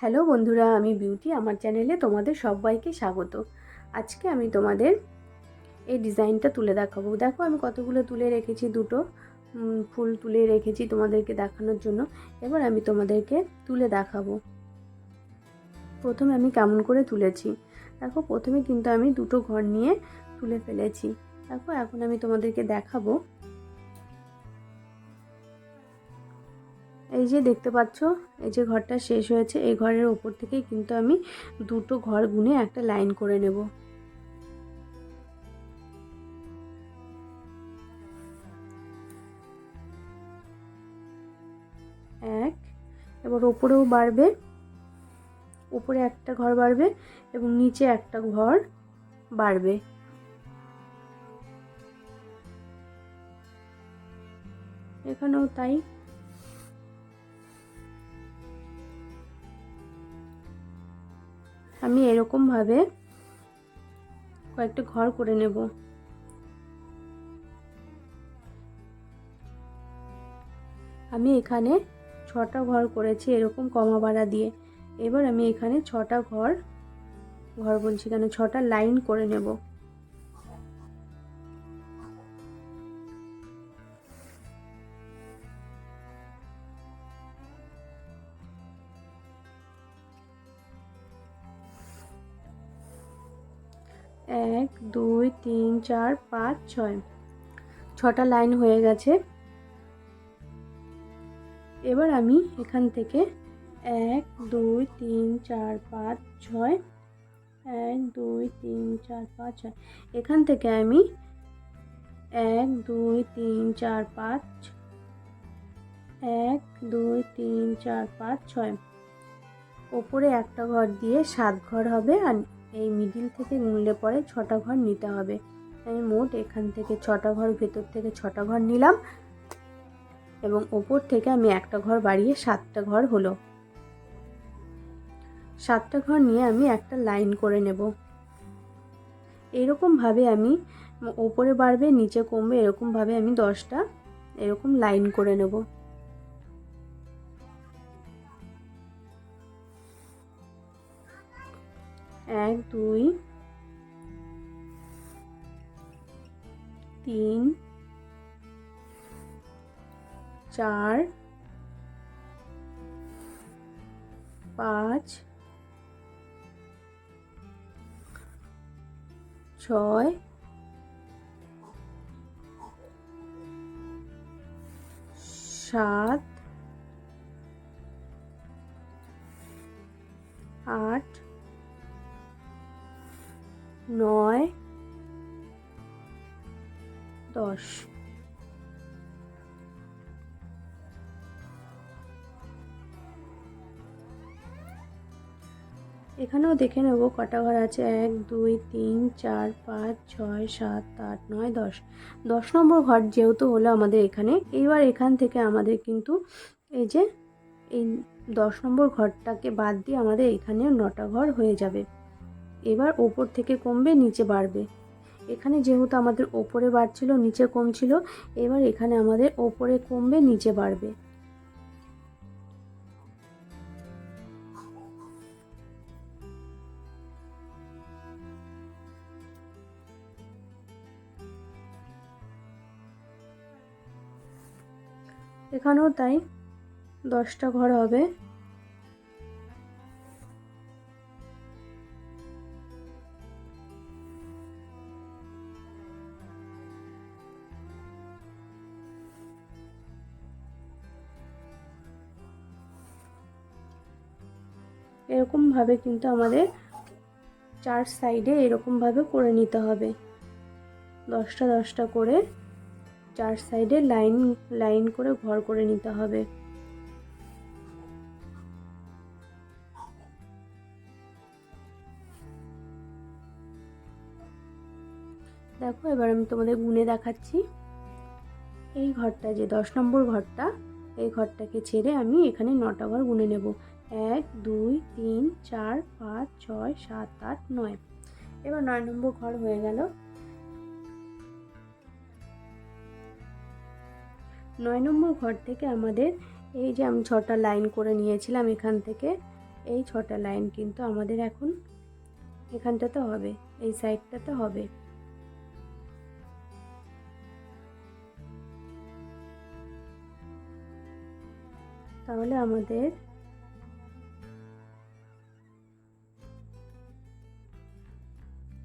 Hello বন্ধুরা, আমি beauty আমার চ্যানেলে তোমাদের সবাইকে স্বাগত। আজকে আমি তোমাদের এই ডিজাইনটা তুলে দেখাবো। দেখো আমি কতগুলো তুলে রেখেছি, দুটো ফুল তুলে রেখেছি তোমাদেরকে দেখানোর জন্য। এবার আমি তোমাদেরকে তুলে দেখাবো। প্রথমে আমি কেমন করে তুলেছি দেখো। প্রথমে কিন্তু আমি দুটো ঘর নিয়ে তুলে ফেলেছি। দেখো এখন আমি তোমাদেরকে দেখাবো। এই যে দেখতে পাচ্ছ, এই যে ঘরটা শেষ হয়েছে, এই ঘরের ওপর থেকে কিন্তু আমি দুটো ঘর গুনে একটা লাইন করে নেব। এক, এবার ওপরেও বাড়বে, উপরে একটা ঘর বাড়বে এবং নিচে একটা ঘর বাড়বে। এখানেও তাই। আমি এরকম ভাবে কয়েকটা ঘর করে নেব। আমি এখানে 6টা ঘর করেছি এরকম কমা বাড়া দিয়ে। এবার আমি এখানে 6টা ঘর বলছি কেন, 6টা লাইন করে নেব। এক, দুই, তিন, চার, পাঁচ, ছয়, 6টা লাইন হয়ে গেছে। এবার আমি এখান থেকে 1, 2, 3, 4, 5, 6, 1, 2, 3, 4, 5, 6, এখান থেকে আমি 1, 2, 3, 4, 5, 1, 2, 3, 4, 5, 6, ওপরে একটা ঘর দিয়ে 7 ঘর হবে। আর এই মিডিল থেকে গুনলে পরে 6টা ঘর নিতে হবে। আমি মোট এখান থেকে 6টা ঘর, ভেতর থেকে 6টা ঘর নিলাম এবং ওপর থেকে আমি একটা ঘর বাড়িয়ে 7টা ঘর হলো। 7টা ঘর নিয়ে আমি একটা লাইন করে নেব। এরকম ভাবে আমি ওপরে বাড়বে নিচে কমবে, এরকম ভাবে আমি 10টা এরকম লাইন করে নেব। এক, দুই, তিন, চার, পাঁচ, ছয়, সাত, আট, নয়, 10। এখানেও দেখে নেব কটা ঘর আছে। 1, 2, 3, 4, 5, 6, 7, 8, 9, 10। 10 নম্বর ঘর যেহেতু হলো আমাদের এখানে। এইবার এখান থেকে আমাদের কিন্তু এই যে এই 10 নম্বর ঘরটাকে বাদ দিয়ে আমাদের এখানে 9টা ঘর হয়ে যাবে। এবার ওপর থেকে কমবে নিচে বাড়বে। এখানে যেহেতু আমাদের ওপরে বাড়ছিল নিচে কমছিল, এবার এখানে আমাদের ওপরে কমবে নিচে বাড়বে। এখানেও তাই, 10টা ঘর হবে। এরকম ভাবে কিন্তু আমাদের 4 সাইডে এরকম ভাবে করে নিতে হবে। 10টা 10টা করে 4 সাইডে লাইন লাইন করে ঘর করে নিতে হবে। দেখো এবার আমি তোমাদের গুনে দেখাচ্ছি। এই ঘরটা যে 10 নম্বর ঘরটা, এই ঘরটাকে ছেড়ে আমি এখানে 9টা ঘর গুনে নেব। 1, 2, 3, 4, 5, 6, 7, 8, 9। এবার 9 নম্বর ঘর হয়ে গেল। 9 নম্বর ঘর থেকে আমাদের এই যে আমি 6টা লাইন করে নিয়েছিলাম এখান থেকে, এই 6টা লাইন কিন্তু আমাদের এখন এখানটাতে হবে, এই সাইডটাতে হবে। তাহলে আমাদের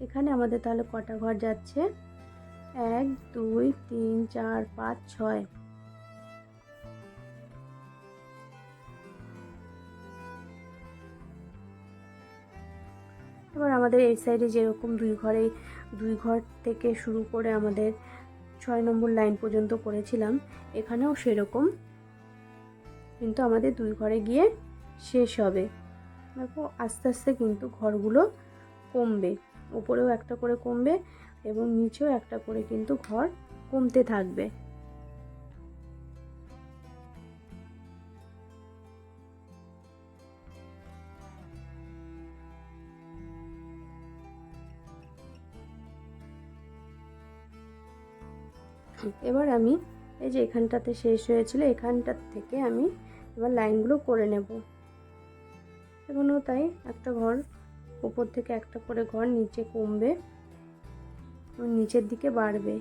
এখানে তাহলে কটা ঘর যাচ্ছে? 1 2 3 4 5 6। এবার আমাদের এই সাইডে যেরকম দুই ঘর থেকে শুরু করে আমাদের 6 নম্বর লাইন পর্যন্ত করেছিলাম, এখানেও সেরকম, কিন্তু আমাদের 2 ঘরে গিয়ে শেষ হবে। দেখো আস্তে আস্তে কিন্তু ঘরগুলো কমবে, উপরেও একটা করে কমবে এবং নিচেও একটা করে কিন্তু ঘর কমতে থাকবে। এবার আমি এই যে এখানটাতে শেষ হয়েছিল, এখানটার থেকে আমি এবার লাইনগুলো করে নেব। এখানেও তাই, একটা ঘর উপর থেকে একটা করে ঘর নিচে কমবে এবং নিচের দিকে বাড়বে।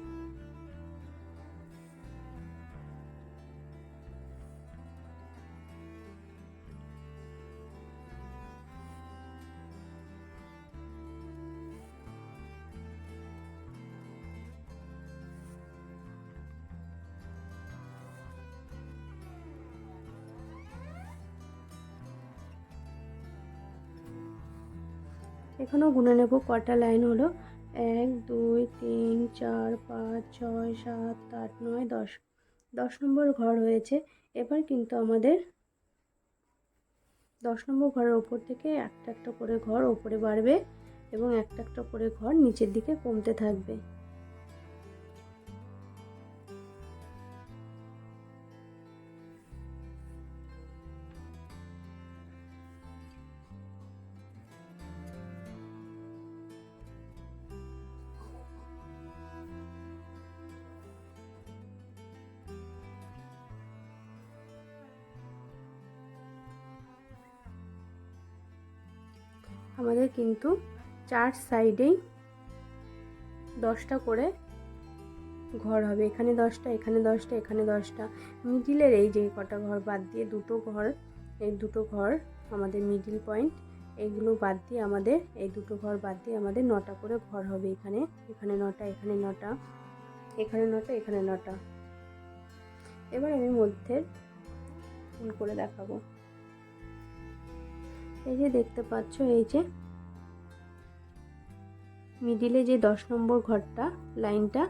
এখানেও গুনে নেব কটা লাইন হলো। 1 2 3 4 5 6 7 8 9 10। 10 নম্বর ঘর হয়েছে। এবার কিন্তু আমাদের 10 নম্বর ঘরের ওপর থেকে একটা একটা করে ঘর ওপরে বাড়বে এবং একটা একটা করে ঘর নিচের দিকে কমতে থাকবে। আমাদের কিন্তু 4 সাইডেই 10টা করে ঘর হবে। এখানে 10টা, এখানে 10টা, এখানে 10টা। মিডিলের এই যে কটা ঘর বাদ দিয়ে দুটো ঘর, এই দুটো ঘর আমাদের মিডিল পয়েন্ট, এইগুলো বাদ দিয়ে আমাদের এই দুটো ঘর বাদ দিয়ে আমাদের 9টা করে ঘর হবে। এখানে 9টা, এখানে 9টা, এখানে 9টা, এখানে 9টা। এবার আমি মধ্যের ফুল করে দেখাবো। এই যে দেখতে পাচ্ছ, এই যে মিডিলে যে 10 নম্বর ঘরটা লাইনটা,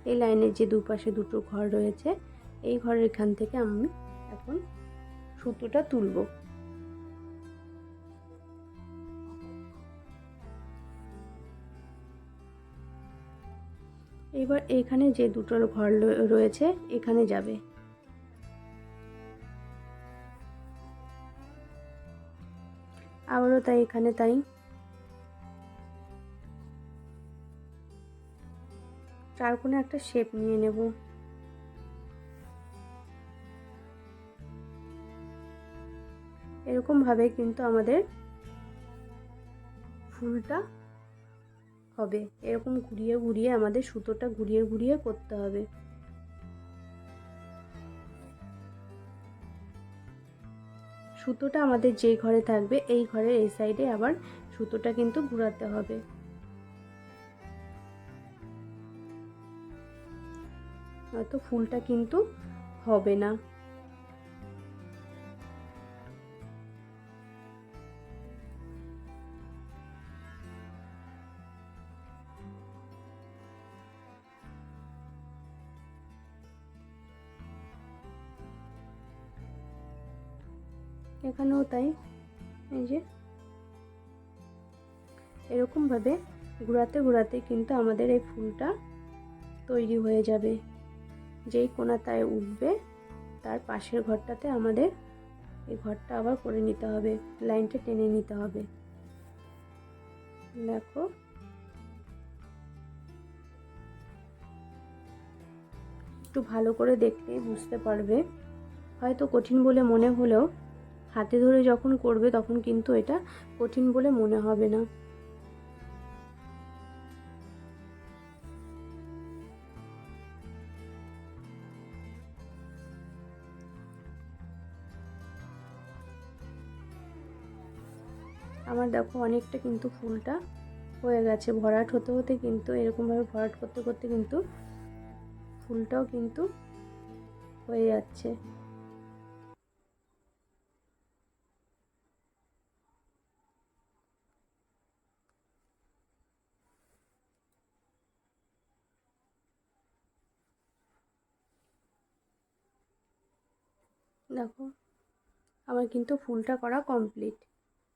এই লাইনের যে দুপাশে দুটো ঘর রয়েছে, এই ঘরের এখান থেকে আমি এখন সুতোটা তুলব। এবার এখানে যে দুটো ঘর রয়েছে এখানে যাবে। আবারও তাই, এখানে তাই। চারকোণে একটা শেপ নিয়ে নেব। এরকম ভাবে কিন্তু আমাদের ফুলটা হবে। এরকম ঘুরিয়ে ঘুরিয়ে আমাদের সুতোটা ঘুরিয়ে ঘুরিয়ে করতে হবে। সুতোটা আমাদের যেই ঘরে থাকবে এই ঘরের এই সাইডে আবার সুতোটা কিন্তু ঘোরাতে হবে। নয়তো ফুলটা কিন্তু হবে না। এখানেও তাই, এই যে এরকম ভাবে ঘোরাতে ঘোরাতে কিন্তু আমাদের এই ফুলটা তৈরি হয়ে যাবে। যেই কোণাটায় উঠবে তার পাশের ঘরটাতে আমাদের এই ঘরটা আবার করে নিতে হবে, লাইনটা টেনে নিতে হবে। দেখো একটু ভালো করে দেখলে বুঝতে পারবে। হয়তো কঠিন বলে মনে হলেও হাতে ধরে যখন করবে তখন কিন্তু এটা কঠিন বলে মনে হবে না। আমার দেখো অনেকটা কিন্তু ফুলটা হয়ে গেছে, ভরাট হতে হতে কিন্তু এরকমভাবে ভরাট করতে করতে কিন্তু ফুলটাও কিন্তু হয়ে যাচ্ছে। দেখো আমার কিন্তু ফুলটা করা কমপ্লিট।